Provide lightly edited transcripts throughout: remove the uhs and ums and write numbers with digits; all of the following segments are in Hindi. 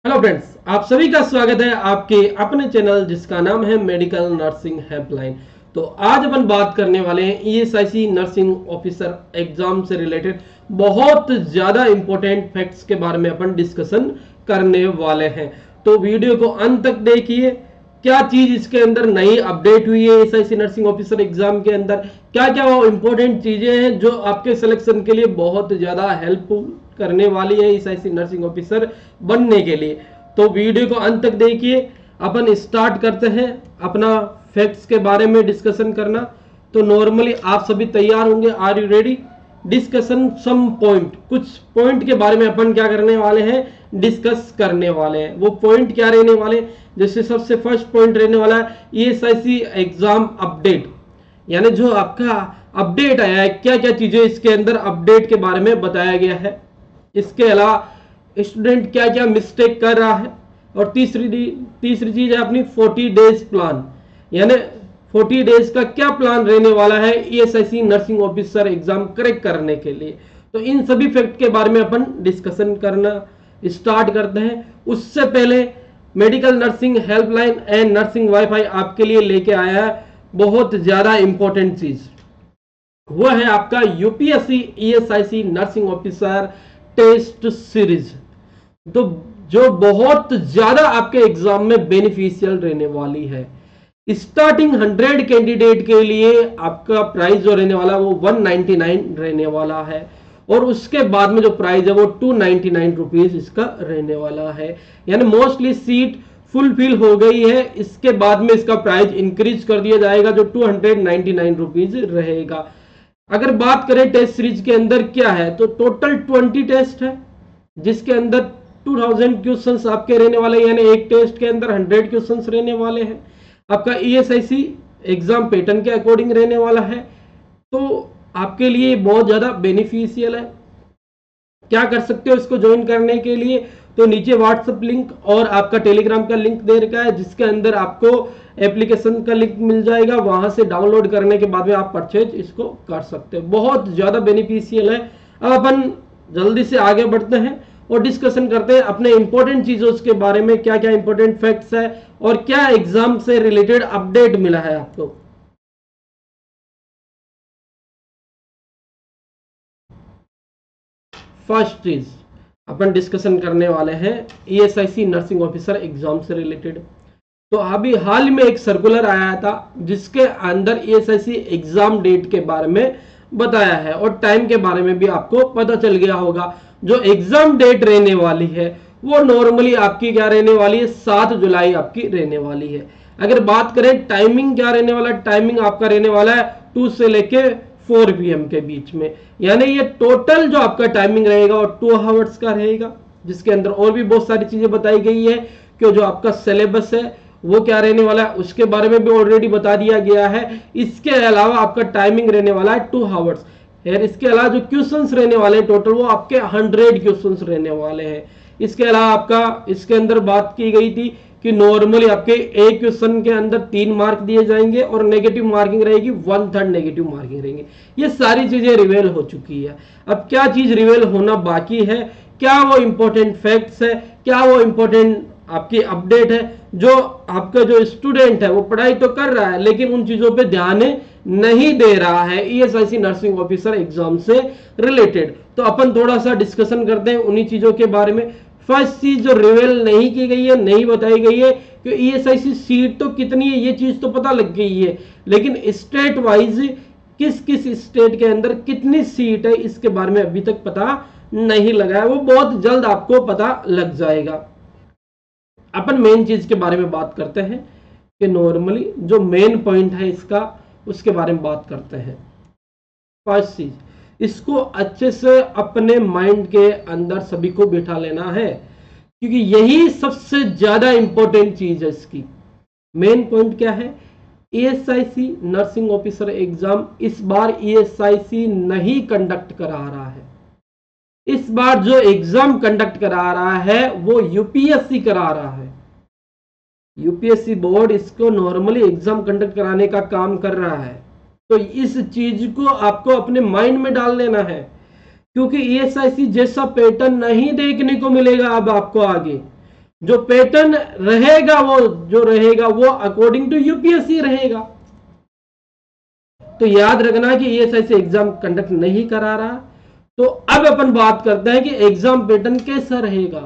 हेलो फ्रेंड्स, आप सभी का स्वागत है आपके अपने चैनल जिसका नाम है मेडिकल नर्सिंग हेल्पलाइन। तो आज अपन बात करने वाले हैं ईएसआईसी नर्सिंग ऑफिसर एग्जाम से रिलेटेड बहुत ज्यादा इंपॉर्टेंट फैक्ट्स के बारे में अपन डिस्कशन करने वाले हैं। तो वीडियो को अंत तक देखिए। क्या चीज इसके अंदर नई अपडेट हुई है ईएसआईसी नर्सिंग ऑफिसर एग्जाम के अंदर, क्या क्या वो इंपॉर्टेंट चीजें हैं जो आपके सिलेक्शन के लिए बहुत ज्यादा हेल्पफुल करने वाली है ईएसआईसी नर्सिंग ऑफिसर बनने के लिए। तो वीडियो को अंत तक देखिए। अपन स्टार्ट करते हैं अपना फैक्ट्स के बारे में डिस्कशन करना। तो नॉर्मली आप सभी तैयार होंगे, are you ready? Discussion some point, कुछ पॉइंट के बारे में अपन क्या करने वाले हैं, डिस्कस करने वाले हैं। वो पॉइंट क्या रहने वाले, जैसे सबसे फर्स्ट पॉइंट रहने वाला है ईएसआईसी एग्जाम अपडेट, यानी जो आपका अपडेट आया है, क्या क्या चीजें इसके अंदर अपडेट के बारे में बताया गया है। इसके अलावा स्टूडेंट क्या क्या मिस्टेक कर रहा है। और तीसरी चीज है अपनी 40 डेज प्लान, यानी 40 डेज का क्या प्लान रहने वाला है ESIC nursing officer exam crack करने के लिए। तो इन सभी फैक्ट के बारे में अपन डिस्कशन करना स्टार्ट करते हैं। उससे पहले medical nursing helpline and nursing wifi आपके लिए लेके आया है बहुत ज्यादा इंपॉर्टेंट चीज, वो है आपका UPSC ESIC nursing officer test series. तो जो बहुत ज्यादा आपके एग्जाम में बेनिफिशियल रहने वाली है। स्टार्टिंग 100 कैंडिडेट के लिए आपका प्राइस जो रहने वाला है वो 199 रहने वाला है, और उसके बाद में जो प्राइस है वो 299 रुपीज इसका रहने वाला है। यानी मोस्टली सीट फुलफिल हो गई है। इसके बाद में इसका प्राइस इंक्रीज कर दिया जाएगा जो 299 रुपीज रहेगा। अगर बात करें टेस्ट सीरीज के अंदर क्या है, तो टोटल 20 टेस्ट है जिसके अंदर 2000 क्वेश्चंस आपके रहने वाले, यानी एक टेस्ट के अंदर 100 क्वेश्चंस रहने वाले हैं। आपका ईएसआईसी एग्जाम पैटर्न के अकॉर्डिंग रहने वाला है, तो आपके लिए बहुत ज्यादा बेनिफिशियल है। क्या कर सकते हो इसको ज्वाइन करने के लिए, तो नीचे व्हाट्सएप लिंक और आपका टेलीग्राम का लिंक दे रखा है जिसके अंदर आपको एप्लीकेशन का लिंक मिल जाएगा। वहां से डाउनलोड करने के बाद में आप परचेज इसको कर सकते हो। बहुत ज्यादा बेनिफिशियल है। अब अपन जल्दी से आगे बढ़ते हैं और डिस्कशन करते हैं अपने इंपॉर्टेंट चीजों के बारे में, क्या क्या इंपॉर्टेंट फैक्ट्स है और क्या एग्जाम से रिलेटेड अपडेट मिला है आपको। फर्स्ट चीज अपन डिस्कशन करने वाले हैं ईएसआईसी नर्सिंग ऑफिसर एग्जाम से रिलेटेड। तो अभी हाल में एक सर्कुलर आया था जिसके अंदर ईएसआईसी एग्जाम डेट के बारे में बताया है और टाइम के बारे में भी आपको पता चल गया होगा। जो एग्जाम डेट रहने वाली है वो नॉर्मली आपकी क्या रहने वाली है, 7 जुलाई आपकी रहने वाली है। अगर बात करें टाइमिंग क्या रहने वाला है, टाइमिंग आपका रहने वाला है 2 से लेके 4 PM के बीच में। यानी ये टोटल जो आपका टाइमिंग रहेगा वो 2 आवर्स का रहेगा, जिसके अंदर और भी बहुत सारी चीजें बताई गई है कि जो आपका सिलेबस है वो क्या रहने वाला है उसके बारे में भी ऑलरेडी बता दिया गया है। इसके अलावा आपका टाइमिंग रहने वाला है 2 आवर्स। इसके अलावा जो क्वेश्चंस रहने वाले हैं टोटल वो आपके 100 क्वेश्चंस रहने वाले हैं। इसके अलावा आपका इसके अंदर बात की गई थी कि नॉर्मली आपके एक क्वेश्चन के अंदर 3 मार्क दिए जाएंगे और नेगेटिव मार्किंग रहेगी 1/3 नेगेटिव मार्किंग रहेंगे। ये सारी चीजें रिवेल हो चुकी है। अब क्या चीज रिवेल होना बाकी है, क्या वो इंपॉर्टेंट फैक्ट्स है, क्या वो इंपॉर्टेंट आपकी अपडेट है। जो आपका जो स्टूडेंट है वो पढ़ाई तो कर रहा है लेकिन उन चीजों पे ध्यान नहीं दे रहा है ईएसआईसी नर्सिंग ऑफिसर एग्जाम से रिलेटेड। तो अपन थोड़ा सा डिस्कशन करते हैं उन्हीं चीजों के बारे में। फर्स्ट चीज जो रिवेल नहीं की गई है, नहीं बताई गई है कि ईएसआईसी सीट तो कितनी है, ये चीज तो पता लग गई है, लेकिन स्टेट वाइज किस किस स्टेट के अंदर कितनी सीट है इसके बारे में अभी तक पता नहीं लगा है। वो बहुत जल्द आपको पता लग जाएगा। अपन मेन चीज के बारे में बात करते हैं कि नॉर्मली जो मेन पॉइंट है इसका उसके बारे में बात करते हैं। फर्स्ट चीज, इसको अच्छे से अपने माइंड के अंदर सभी को बिठा लेना है क्योंकि यही सबसे ज्यादा इंपॉर्टेंट चीज है। इसकी मेन पॉइंट क्या है, ईएसआईसी नर्सिंग ऑफिसर एग्जाम इस बार ईएसआईसी नहीं कंडक्ट करा रहा है। इस बार जो एग्जाम कंडक्ट करा रहा है वो यूपीएससी करा रहा है। यूपीएससी बोर्ड इसको नॉर्मली एग्जाम कंडक्ट कराने का काम कर रहा है। तो इस चीज को आपको अपने माइंड में डाल लेना है क्योंकि ईएसआईसी जैसा पैटर्न नहीं देखने को मिलेगा अब आपको आगे। जो पैटर्न रहेगा वो अकॉर्डिंग टू यूपीएससी रहेगा। तो याद रखना कि ईएसआईसी एग्जाम कंडक्ट नहीं करा रहा। तो अब अपन बात करते हैं कि एग्जाम पैटर्न कैसा रहेगा।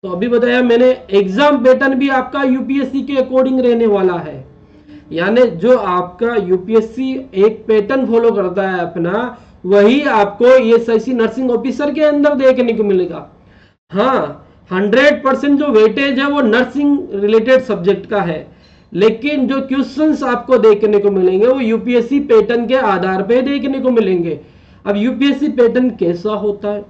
तो अभी बताया मैंने, एग्जाम पैटर्न भी आपका यूपीएससी के अकॉर्डिंग रहने वाला है। यानी जो आपका यूपीएससी एक पैटर्न फॉलो करता है अपना, वही आपको ईएसआईसी नर्सिंग ऑफिसर के अंदर देखने को मिलेगा। हाँ, 100% जो वेटेज है वो नर्सिंग रिलेटेड सब्जेक्ट का है, लेकिन जो क्वेश्चंस आपको देखने को मिलेंगे वो यूपीएससी पैटर्न के आधार पे देखने को मिलेंगे। अब यूपीएससी पैटर्न कैसा होता है,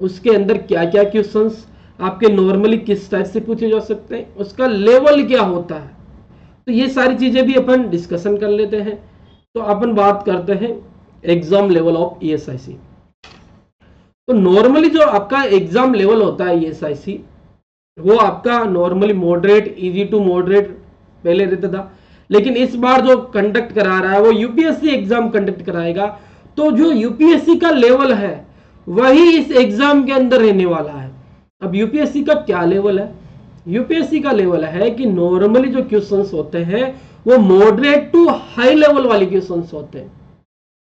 उसके अंदर क्या क्या क्वेश्चंस आपके नॉर्मली किस टाइप से पूछे जा सकते हैं, उसका लेवल क्या होता है, तो ये सारी चीजें भी अपन डिस्कशन कर लेते हैं। तो अपन बात करते हैं एग्जाम लेवल ऑफ ईएसआईसी। तो नॉर्मली जो आपका एग्जाम लेवल होता है ईएसआईसी, वो आपका normally moderate, easy to moderate पहले रहता था, लेकिन इस बार जो कंडक्ट करा रहा है वो यूपीएससी एग्जाम कंडक्ट कराएगा। तो जो यूपीएससी का लेवल है वही इस एग्जाम के अंदर रहने वाला है। अब यूपीएससी का क्या लेवल है? यूपीएससी का लेवल है कि नॉर्मली जो क्वेश्चंस होते हैं वो मॉडरेट टू हाई लेवल वाले क्वेश्चंस होते हैं।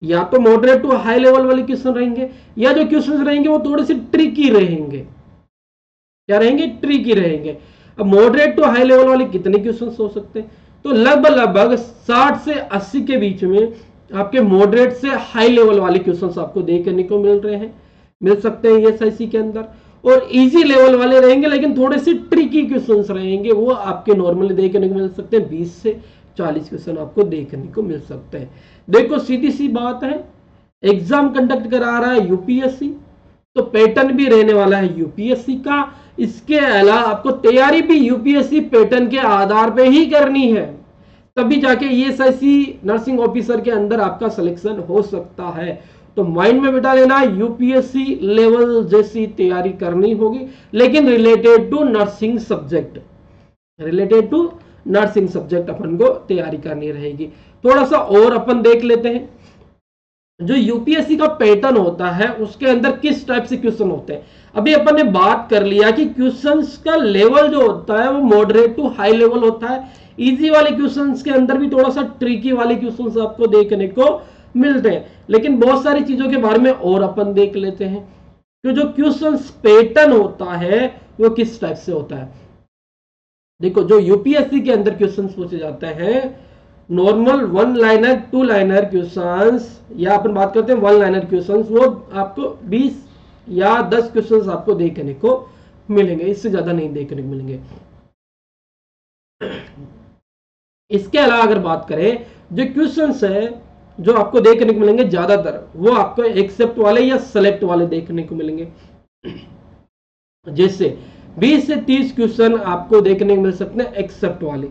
या तो मॉडरेट टू हाई लेवल वाले क्वेश्चन रहेंगे, या जो क्वेश्चंस रहेंगे वो थोड़े से ट्रिकी रहेंगे। क्या रहेंगे? ट्रिकी रहेंगे। अब मॉडरेट टू हाई लेवल वाले कितने क्वेश्चंस हो सकते हैं? तो लगभग 60 से 80 के बीच में आपके मॉडरेट से हाई लेवल वाले क्वेश्चंस आपको देखने को मिल सकते हैं ईएसआईसी के अंदर। और इजी लेवल वाले रहेंगे लेकिन थोड़े से ट्रिकी क्वेश्चंस रहेंगे, वो आपके नॉर्मली देखने को मिल सकते हैं। 20 से 40 क्वेश्चन आपको देखने को मिल सकते हैं। देखो सीधी सी बात है, एग्जाम कंडक्ट करा रहा है यूपीएससी, तो पैटर्न भी रहने वाला है यूपीएससी का। इसके अलावा आपको तैयारी भी यूपीएससी पैटर्न के आधार पे ही करनी है, तभी जाके ईएसआईसी नर्सिंग ऑफिसर के अंदर आपका सिलेक्शन हो सकता है। तो माइंड में बिठा लेना, यूपीएससी लेवल जैसी तैयारी करनी होगी, लेकिन related to nursing subject, related to nursing subject अपन को तैयारी करनी रहेगी। थोड़ा सा और अपन देख लेते हैं, जो यूपीएससी का पैटर्न होता है उसके अंदर किस टाइप से क्वेश्चन होते हैं। अभी अपन ने बात कर लिया कि क्वेश्चंस का लेवल जो होता है वो मॉडरेट टू हाई लेवल होता है। इजी वाले क्वेश्चंस के अंदर भी थोड़ा सा ट्रिकी वाले क्वेश्चंस आपको देखने को मिलते हैं, लेकिन बहुत सारी चीजों के बारे में और अपन देख लेते हैं। तो जो क्वेश्चंस पैटर्न होता है वो किस टाइप से होता है। देखो, जो यूपीएससी के अंदर क्वेश्चंस पूछे जाते हैं, नॉर्मल 1 लाइनर 2 लाइनर क्वेश्चंस, या अपन बात करते हैं 1 लाइनर क्वेश्चंस, वो आपको 20 या 10 क्वेश्चंस आपको देखने को मिलेंगे, इससे ज्यादा नहीं देखने को मिलेंगे। इसके अलावा अगर बात करें, जो क्वेश्चंस है जो आपको देखने को मिलेंगे ज्यादातर, वो आपको एक्सेप्ट वाले या सेलेक्ट वाले देखने को मिलेंगे। जैसे 20 से 30 क्वेश्चन आपको देखने को मिल सकते हैं एक्सेप्ट वाले,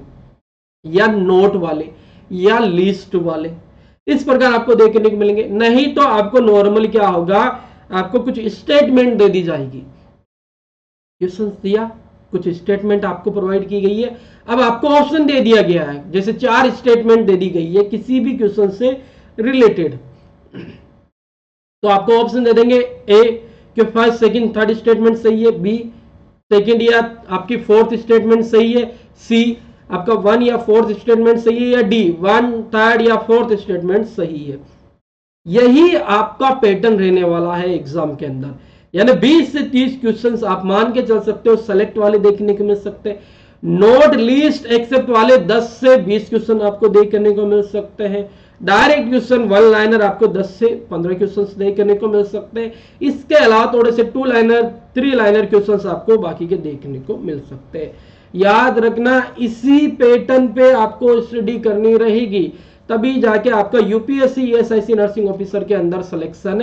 या नोट वाले, या लिस्ट वाले, इस प्रकार आपको देखने को मिलेंगे। नहीं तो आपको नॉर्मली क्या होगा, आपको कुछ स्टेटमेंट दे दी जाएगी। क्वेश्चन दिया, कुछ स्टेटमेंट आपको प्रोवाइड की गई है, अब आपको ऑप्शन दे दिया गया है, जैसे 4 स्टेटमेंट दे दी गई है किसी भी क्वेश्चन से रिलेटेड, तो आपको ऑप्शन दे देंगे ए कि फर्स्ट सेकंड थर्ड स्टेटमेंट सही है, बी सेकंड या आपकी फोर्थ स्टेटमेंट सही है, सी आपका 1 या 4th स्टेटमेंट सही है, या डी 1 3rd या 4th स्टेटमेंट सही है। यही आपका पैटर्न रहने वाला है एग्जाम के अंदर। यानी 20 से 30 क्वेश्चंस आप मान के चल सकते हो सेलेक्ट वाले देखने को मिल सकते हैं। नोट लिस्ट एक्सेप्ट वाले 10 से 20 क्वेश्चन आपको देखने को मिल सकते हैं। डायरेक्ट क्वेश्चन 1 लाइनर आपको 10 से 15 क्वेश्चंस देखने को मिल सकते हैं। इसके अलावा थोड़े से 2 लाइनर 3 लाइनर क्वेश्चंस आपको बाकी के देखने को मिल सकते हैं। याद रखना, इसी पैटर्न पे आपको स्टडी करनी रहेगी, तभी जाके आपका यूपीएससी ईएसआईसी नर्सिंग ऑफिसर के अंदर सिलेक्शन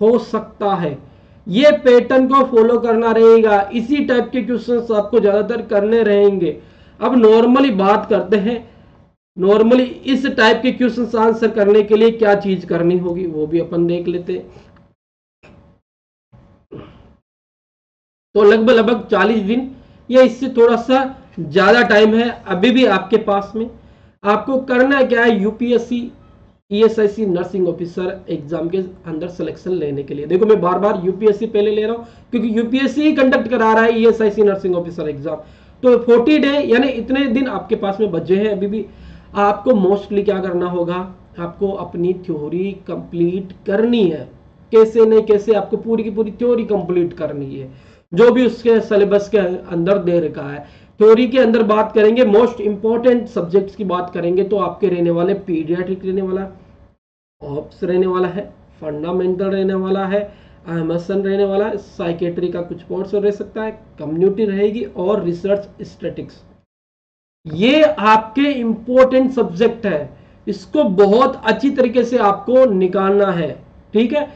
हो सकता है। ये पैटर्न को फॉलो करना रहेगा, इसी टाइप के क्वेश्चंस आपको ज्यादातर करने रहेंगे। अब नॉर्मली बात करते हैं, नॉर्मली इस टाइप के क्वेश्चंस आंसर करने के लिए क्या चीज करनी होगी, वो भी अपन देख लेते हैं। तो लगभग 40 दिन या इससे थोड़ा सा ज्यादा टाइम है अभी भी आपके पास में। आपको करना क्या है, UPSC ESIC nursing officer exam के अंदर सिलेक्शन लेने के लिए। देखो मैं बार बार यूपीएससी पहले ले रहा हूं क्योंकि यूपीएससी ही कंडक्ट करा रहा है ईएसआईसी नर्सिंग ऑफिसर एग्जाम। तो 40 डे यानी इतने दिन आपके पास में बचे हैं अभी भी। आपको मोस्टली क्या करना होगा, आपको अपनी थ्योरी कंप्लीट करनी है। कैसे नहीं कैसे आपको पूरी की पूरी थ्योरी कंप्लीट करनी है, जो भी उसके सिलेबस के अंदर दे रखा है। थ्योरी के अंदर बात करेंगे, मोस्ट इंपॉर्टेंट सब्जेक्ट्स की बात करेंगे तो आपके रहने वाले पीडियाट्रिक रहने वाला, ऑप्स रहने वाला है, फंडामेंटल रहने वाला है, एमएसएन रहने वाला है, साइकेट्री का कुछ कोर्स रह सकता है, कम्युनिटी रहेगी और रिसर्च स्टैटिक्स। ये आपके इंपॉर्टेंट सब्जेक्ट है, इसको बहुत अच्छी तरीके से आपको निकालना है। ठीक है,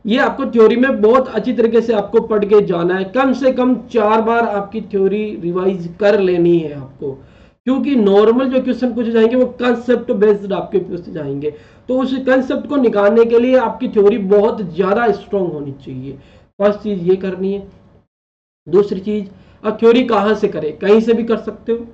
ये आपको थ्योरी में बहुत अच्छी तरीके से आपको पढ़ के जाना है। कम से कम 4 बार आपकी थ्योरी रिवाइज कर लेनी है आपको, क्योंकि नॉर्मल जो क्वेश्चन पूछे जाएंगे वो कंसेप्ट बेस्ड आपके पूछे जाएंगे। तो उस कंसेप्ट को निकालने के लिए आपकी थ्योरी बहुत ज्यादा स्ट्रांग होनी चाहिए। फर्स्ट चीज ये करनी है। दूसरी चीज, अब थ्योरी कहां से करें, कहीं से भी कर सकते हो।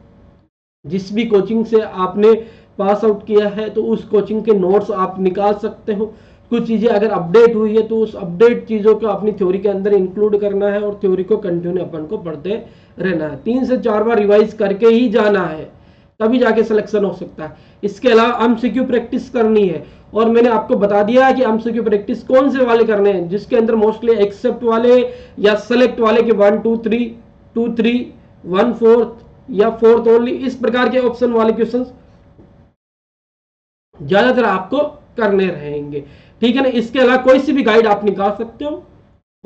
जिस भी कोचिंग से आपने पास आउट किया है तो उस कोचिंग के नोट्स आप निकाल सकते हो। कुछ चीजें अगर अपडेट हुई है तो उस अपडेट चीजों को अपनी थ्योरी के अंदर इंक्लूड करना है और थ्योरी को कंटिन्यू अपन को पढ़ते रहना है। 3 से 4 बार रिवाइज करके ही जाना है, तभी जाके सिलेक्शन हो सकता है। इसके अलावा एमसीक्यू प्रैक्टिस करनी है, और मैंने आपको बता दिया है कि एमसीक्यू प्रैक्टिस कौन से वाले करने हैं, जिसके अंदर मोस्टली एक्सेप्ट वाले या सेलेक्ट वाले के 1 2 3 2 3 1 4 या 4th ओनली, इस प्रकार के ऑप्शन वाले क्वेश्चंस ज्यादातर आपको करने रहेंगे। ठीक है ना। इसके अलावा कोई सी भी गाइड आप निकाल सकते हो,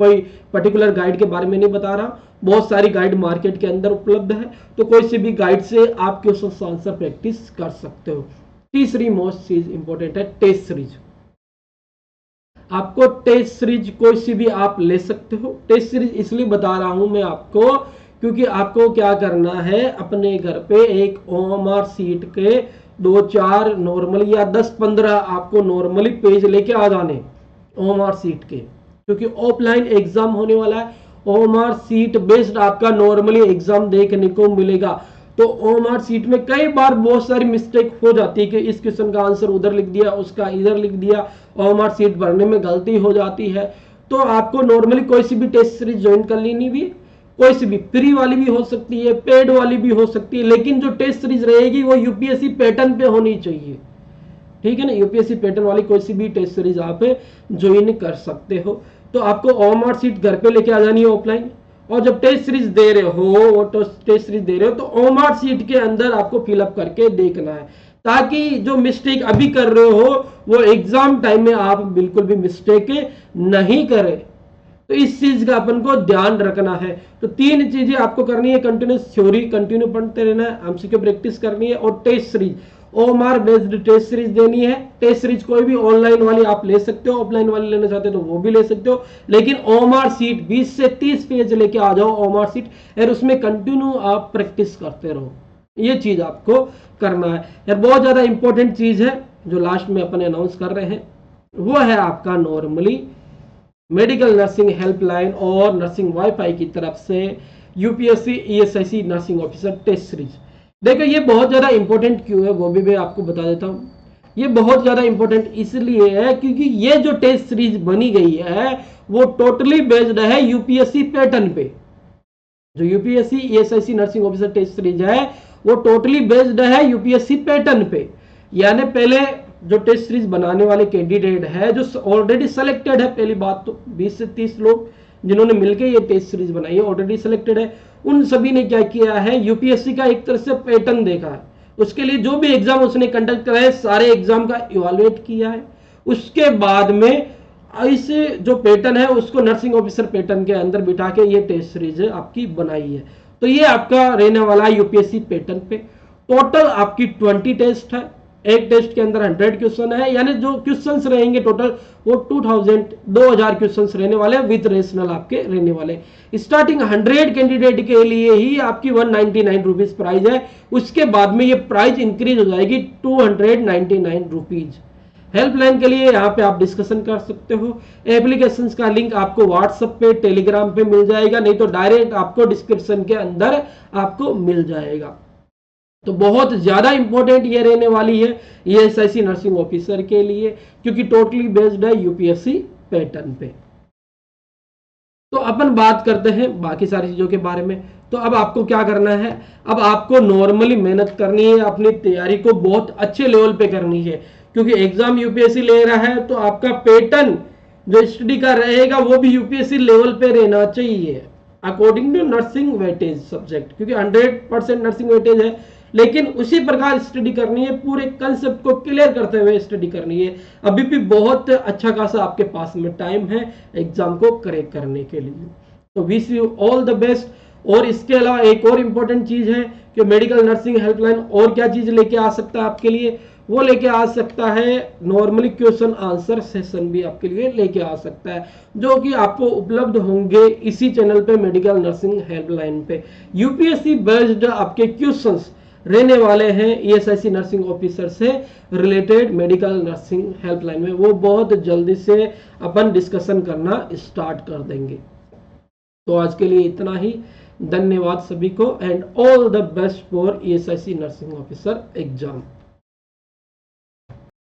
कोई पर्टिकुलर गाइड के बारे में नहीं बता रहा, बहुत सारी गाइड मार्केट के अंदर उपलब्ध है, तो कोई सी भी गाइड से आप क्वेश्चन आंसर प्रैक्टिस कर सकते हो। तीसरी मोस्ट चीज इंपॉर्टेंट है टेस्ट सीरीज। आपको टेस्ट सीरीज कोई सी भी आप ले सकते हो। टेस्ट सीरीज इसलिए बता रहा हूं मैं आपको, क्योंकि आपको क्या करना है, अपने घर पे एक ओएमआर सीट के 2-4 नॉर्मली या 10-15 आपको नॉर्मली पेज लेके आ जाने ओएमआर सीट के, क्योंकि ऑफलाइन एग्जाम होने वाला है। ओएमआर सीट बेस्ड आपका नॉर्मली एग्जाम देखने को मिलेगा। तो ओएमआर सीट में कई बार बहुत सारी मिस्टेक हो जाती है कि इस क्वेश्चन का आंसर उधर लिख दिया, उसका इधर लिख दिया, ओएमआर सीट भरने में गलती हो जाती है। तो आपको नॉर्मली कोई सी भी टेस्ट सीरीज ज्वाइन कर लेनी भी, कोई सी भी फ्री वाली भी हो सकती है, पेड वाली भी हो सकती है, लेकिन जो टेस्ट सीरीज रहेगी वो यूपीएससी पैटर्न पे होनी चाहिए। ठीक है ना, यूपीएससी पैटर्न वाली कोई सी भी टेस्ट सीरीज आप ज्वाइन कर सकते हो। तो आपको ओएमआर सीट घर पे लेके आ जानी है ऑफलाइन, और जब टेस्ट सीरीज दे रहे हो, टेस्ट सीरीज दे रहे हो तो ओएमआर सीट के अंदर आपको फिलअप करके देखना है, ताकि जो मिस्टेक अभी कर रहे हो वो एग्जाम टाइम में आप बिल्कुल भी मिस्टेक नहीं करें। तो इस चीज का अपन को ध्यान रखना है। तो 3 चीजें आपको करनी है, कंटिन्यूस थ्योरी कंटिन्यू पढ़ते रहना है, एमसीक्यू प्रैक्टिस करनी है, और test series OMR based test series देनी है। टेस्ट सीरीज कोई भी ऑनलाइन वाली आप ले सकते हो, ऑफलाइन वाली लेना चाहते हो तो वो भी ले सकते हो, लेकिन ओएमआर सीट 20 से 30 पेज लेके आ जाओ ओएमआर सीट, और उसमें कंटिन्यू आप प्रैक्टिस करते रहो। ये चीज आपको करना है यार। बहुत ज्यादा इंपॉर्टेंट चीज है जो लास्ट में अपन अनाउंस कर रहे हैं, वो है आपका नॉर्मली मेडिकल नर्सिंग हेल्पलाइन और नर्सिंग वाईफाई की तरफ से UPSC ESIC nursing officer test series. देखो ये बहुत ज्यादा इंपॉर्टेंट क्यों है वो भी मैं आपको बता देता हूं। ये बहुत ज्यादा इंपॉर्टेंट इसलिए है क्योंकि ये जो टेस्ट सीरीज बनी गई है वो टोटली बेस्ड है यूपीएससी पैटर्न पे। जो UPSC ESIC nursing officer test series है वो टोटली बेस्ड है यूपीएससी पैटर्न पे। यानी पहले जो टेस्ट सीरीज बनाने वाले कैंडिडेट है जो ऑलरेडी सेलेक्टेड है, पहली बात तो 20 से 30 लोग जिन्होंने मिलकर ये टेस्ट सीरीज बनाई है ऑलरेडी सेलेक्टेड है, उन सभी ने क्या किया है, यूपीएससी का एक तरह से पैटर्न देखा है। उसके लिए जो भी एग्जाम उसने कंडक्ट कराए सारे एग्जाम का इवेलुएट किया है। उसके बाद में ऐसे जो पैटर्न है उसको नर्सिंग ऑफिसर पैटर्न के अंदर बिठा के ये टेस्ट सीरीज आपकी बनाई है। तो ये आपका रहने वाला है यूपीएससी पैटर्न पे। टोटल आपकी 20 टेस्ट है, एक टेस्ट के अंदर 100 क्वेश्चन है, यानी जो क्वेश्चंस रहेंगे टोटल वो 2000 क्वेश्चंस रहने वाले विद रेशनल आपके रहने वाले। स्टार्टिंग 100 कैंडिडेट के लिए ही आपकी 199 रुपीज प्राइस है, उसके बाद में ये प्राइस इंक्रीज हो जाएगी 299 रुपीज। हेल्पलाइन के लिए यहाँ पे आप डिस्कशन कर सकते हो। एप्लीकेशंस का लिंक आपको व्हाट्सएप पे टेलीग्राम पे मिल जाएगा, नहीं तो डायरेक्ट आपको डिस्क्रिप्शन के अंदर आपको मिल जाएगा। तो बहुत ज्यादा इंपॉर्टेंट ये रहने वाली है ईएसआईसी नर्सिंग ऑफिसर के लिए, क्योंकि टोटली बेस्ड है यूपीएससी पैटर्न पे। तो अपन बात करते हैं बाकी सारी चीजों के बारे में। तो अब आपको क्या करना है, अब आपको नॉर्मली मेहनत करनी है, अपनी तैयारी को बहुत अच्छे लेवल पे करनी है, क्योंकि एग्जाम यूपीएससी ले रहा है तो आपका पैटर्न जो स्टडी का रहेगा वो भी यूपीएससी लेवल पे रहना चाहिए according to nursing weightage subject, क्योंकि 100% नर्सिंग वेटेज है, लेकिन उसी प्रकार स्टडी करनी है, पूरे कंसेप्ट को क्लियर करते हुए स्टडी करनी है। अभी भी बहुत अच्छा खासा आपके पास में टाइम है एग्जाम को करेक्ट करने के लिए। तो wish you all the best. और इसके अलावा एक और इंपॉर्टेंट चीज है कि मेडिकल नर्सिंग हेल्पलाइन और क्या चीज लेके आ सकता है आपके लिए, वो लेके आ सकता है नॉर्मली क्वेश्चन आंसर सेशन भी आपके लिए लेके आ सकता है, जो कि आपको उपलब्ध होंगे इसी चैनल पे मेडिकल नर्सिंग हेल्पलाइन पे। यूपीएससी बेस्ड आपके क्वेश्चंस रहने वाले हैं ईएसआईसी नर्सिंग ऑफिसर से रिलेटेड मेडिकल नर्सिंग हेल्पलाइन में, वो बहुत जल्दी से अपन डिस्कशन करना स्टार्ट कर देंगे। तो आज के लिए इतना ही, धन्यवाद सभी को and all the best for ESIC nursing officer exam.